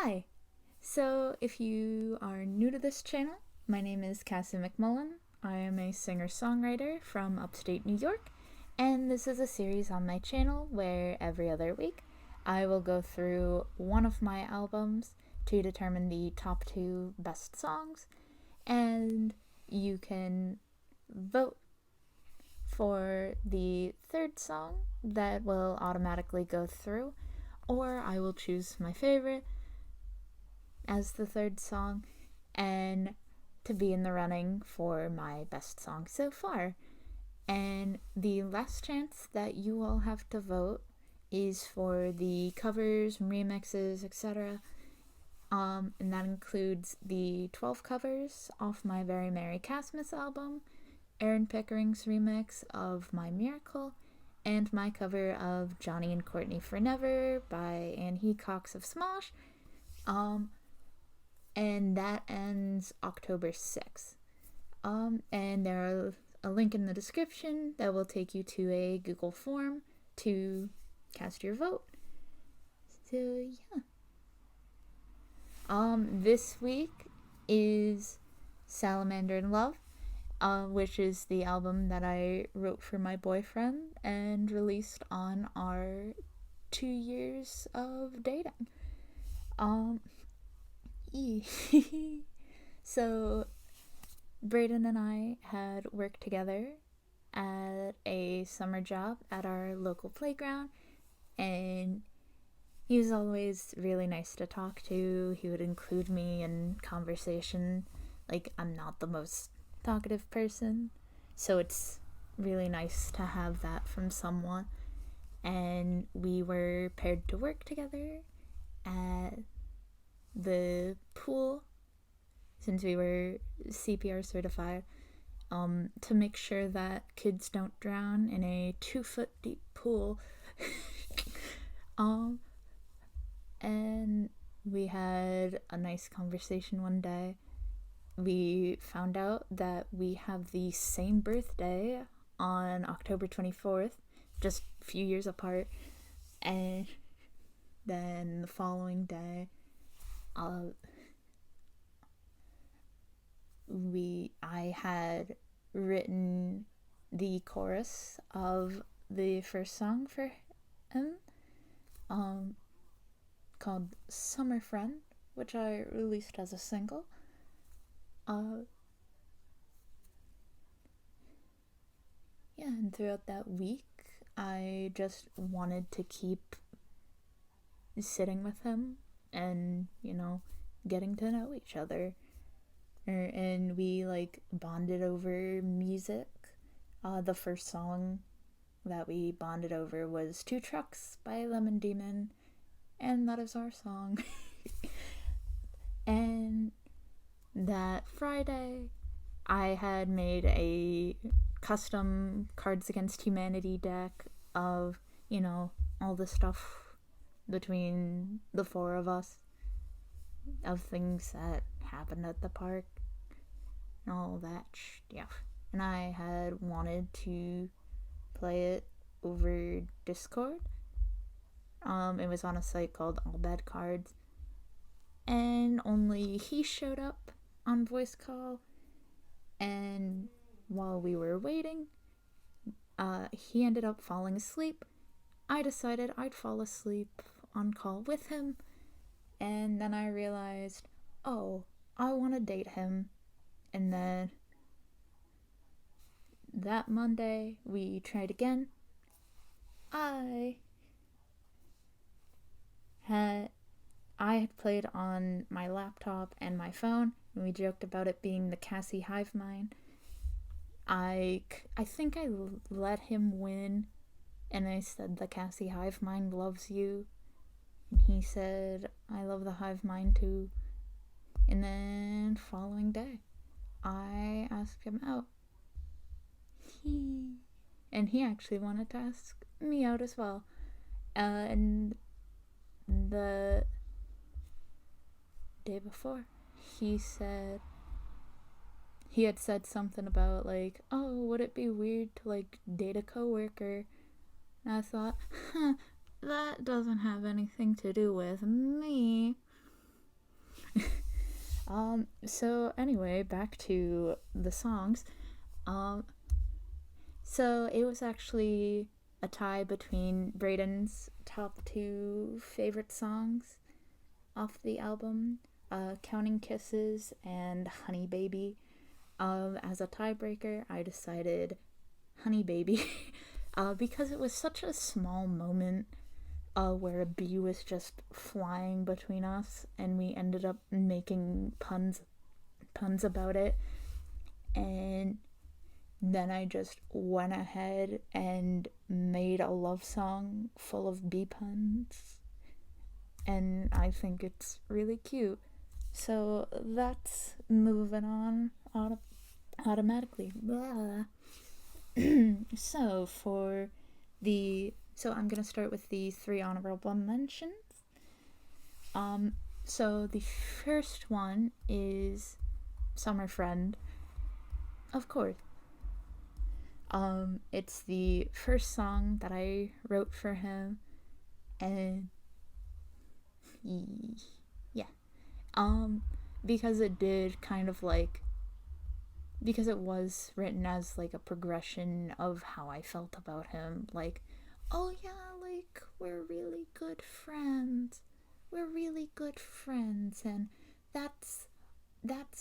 Hi! So, if you are new to this channel, my name is Cassie McMullin. I am a singer-songwriter from upstate New York, and this is a series on my channel where every other week I will go through one of my albums to determine the top 2 best songs, and you can vote for the third song that will automatically go through, or I will choose my favorite as the third song and to be in the running for my best song so far. And the last chance that you all have to vote is for the covers, remixes, etc. And that includes the 12 covers off my Very Merry Christmas album, Aaron Pickering's remix of My Miracle, and my cover of Johnny and Courtney for Never by Anne Cox of Smosh. And that ends October 6th. And there's a link in the description that will take you to a Google form to cast your vote. So yeah. This week is Salamander in Love, which is the album that I wrote for my boyfriend and released on our 2 years of dating. So Brayden and I had worked together at a summer job at our local playground, and he was always really nice to talk to. He would include me in conversation. Like, I'm not the most talkative person, so it's really nice to have that from someone. And we were paired to work together at the pool, since we were CPR certified, to make sure that kids don't drown in a 2-foot deep pool. And we had a nice conversation one day. We found out that we have the same birthday on October 24th, just a few years apart. And then the following day, I had written the chorus of the first song for him, called Summer Friend, which I released as a single. And throughout that week, I just wanted to keep sitting with him and, getting to know each other. And we bonded over music. The first song that we bonded over was Two Trucks by Lemon Demon, and that is our song. And that Friday, I had made a custom Cards Against Humanity deck of, all the stuff between the 4 of us, of things that happened at the park and all that stuff. And I had wanted to play it over Discord. It was on a site called All Bad Cards, and only he showed up on voice call. And while we were waiting, he ended up falling asleep. I decided I'd fall asleep on call with him, and then I realized, oh, I want to date him. And then that Monday, we tried again. I had played on my laptop and my phone, and we joked about it being the Cassie Hive Mind. I think I let him win, and I said the Cassie Hive Mind loves you, and he said I love the Hive Mind too. And then following day, I asked him out. And he actually wanted to ask me out as well. And the day before, he had said something about oh, would it be weird to date a coworker? And I thought, that doesn't have anything to do with me. So anyway, back to the songs. Um, so it was actually a tie between Braden's top two favorite songs off the album, Counting Kisses and Honey Baby. As a tiebreaker, I decided Honey Baby because it was such a small moment where a bee was just flying between us, and we ended up making puns about it, and then I just went ahead and made a love song full of bee puns, and I think it's really cute. So that's moving on automatically. So I'm gonna start with the 3 honorable mentions. So the first one is Summer Friend. Of course. It's the first song that I wrote for him, and yeah. Because it did kind of like, because it was written as like a progression of how I felt about him, like, oh yeah, like, we're really good friends, and that's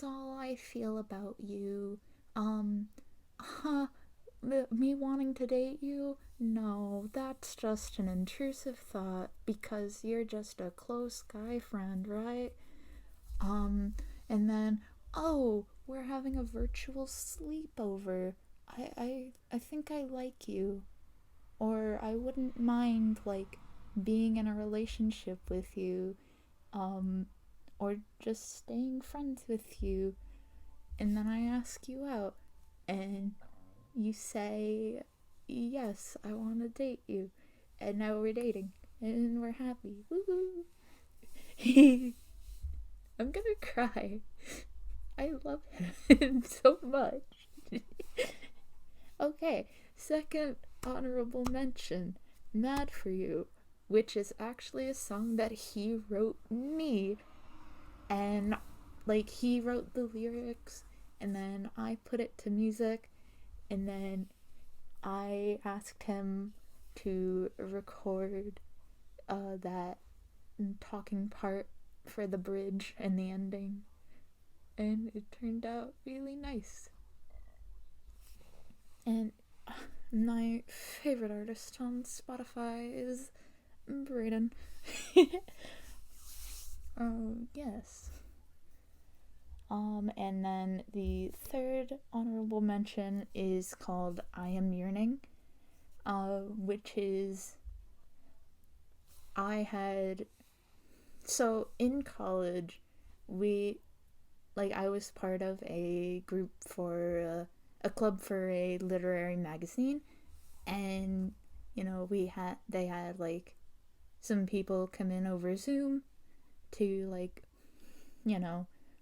all I feel about you. Huh, me wanting to date you? No, that's just an intrusive thought because you're just a close guy friend, right? And then, oh, we're having a virtual sleepover. I think I like you. Or I wouldn't mind, like, being in a relationship with you. Or just staying friends with you. And then I ask you out. And you say, yes, I want to date you. And now we're dating. And we're happy. Woohoo! I'm gonna cry. I love him so much. Okay, second honorable mention, Mad for You, which is actually a song that he wrote me. And, like, he wrote the lyrics, and then I put it to music, and then I asked him to record that talking part for the bridge and the ending, and it turned out really nice. And my favorite artist on Spotify is Braden. Yes. And then the third honorable mention is called I Am Yearning, which is, so in college, I was part of a group for a club for a literary magazine, and they had like some people come in over Zoom to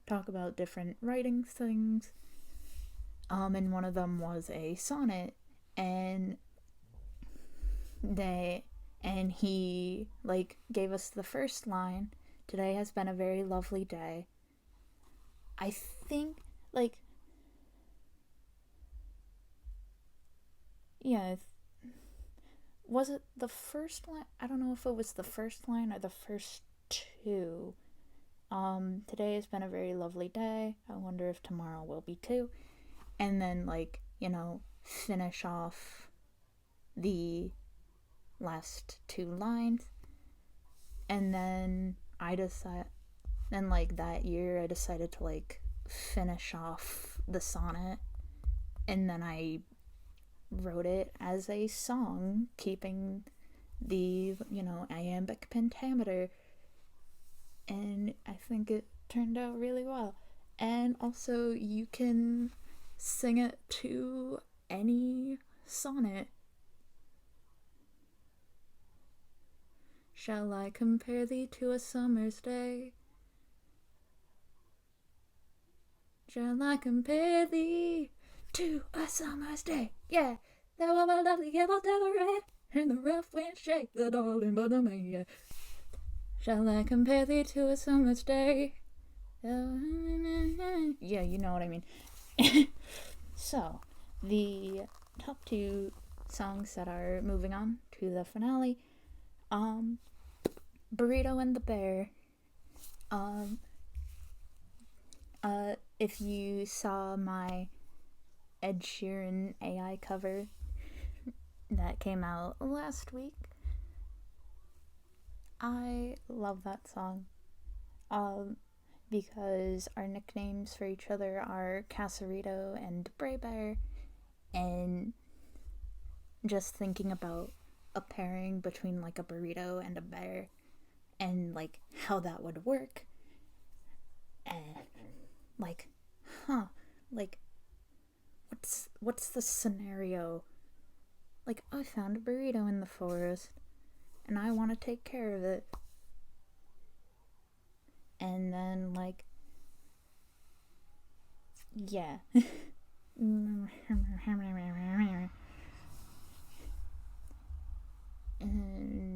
talk about different writing things, and one of them was a sonnet, and he gave us the first line. Today has been a very lovely day. I think yeah, was it the first line? I don't know if it was the first line or the first two. Today has been a very lovely day. I wonder if tomorrow will be too. And then finish off the last 2 lines. And then that year I decided to finish off the sonnet, and then I wrote it as a song, keeping the iambic pentameter, and I think it turned out really well. And also, you can sing it to any sonnet. Shall I compare thee to a summer's day? Shall I compare thee to a summer's day? Yeah, that was a lovely yellow devil red, and the rough wind shake the darling bottom, yeah. Shall I compare thee to a summer's day? Yeah, you know what I mean. So, the top two songs that are moving on to the finale, Burrito and the Bear. If you saw my Ed Sheeran AI cover that came out last week, I love that song. Because our nicknames for each other are Casarito and Bray Bear, and just thinking about a pairing between like a burrito and a bear and like how that would work, and like, like what's the scenario? Like, I found a burrito in the forest and I want to take care of it, and then like, yeah. And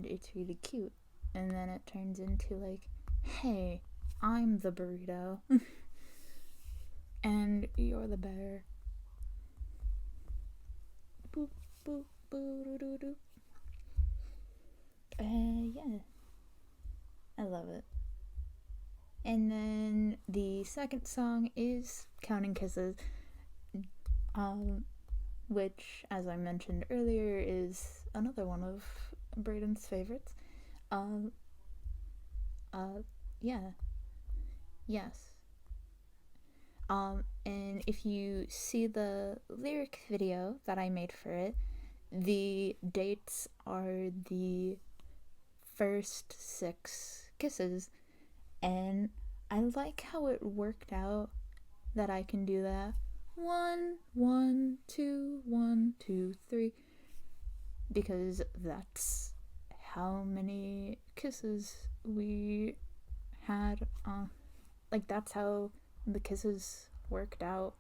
it's really cute, and then it turns into like, hey, I'm the burrito and you're the bear. Boop boop boo doo doo. Yeah, I love it. And then the second song is Counting Kisses, which, as I mentioned earlier, is another one of Braden's favorites. Yeah, yes. And if you see the lyric video that I made for it, the dates are the first 6 kisses, and I like how it worked out that I can do that 1 1 2 1 2 3, because that's how many kisses we had. Like, that's how the kisses worked out.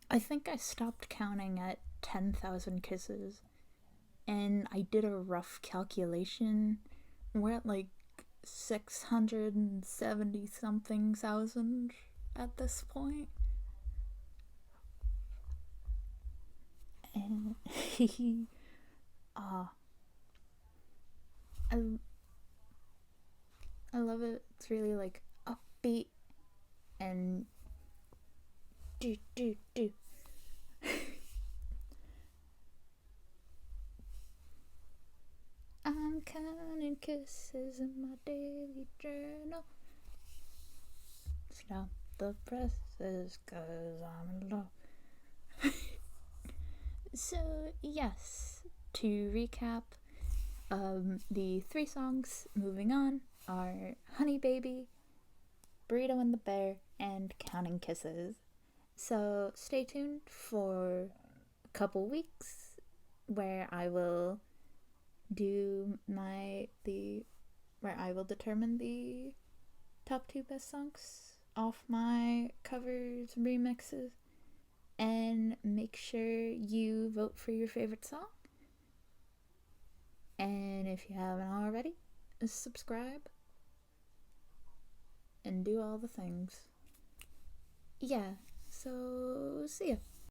I think I stopped counting at 10,000 kisses, and I did a rough calculation. We're at like 670 something thousand at this point. And I love it. It's really like upbeat and do do do. I'm counting kisses in my daily journal. Stop the presses, 'cause I'm in love. So, yes, to recap, the 3 songs moving on are Honey Baby, Burrito and the Bear, and Counting Kisses. So stay tuned for a couple weeks where I will determine the top 2 best songs off my covers, remixes, and make sure you vote for your favorite song. And if you haven't already, subscribe and do all the things. Yeah, so see ya.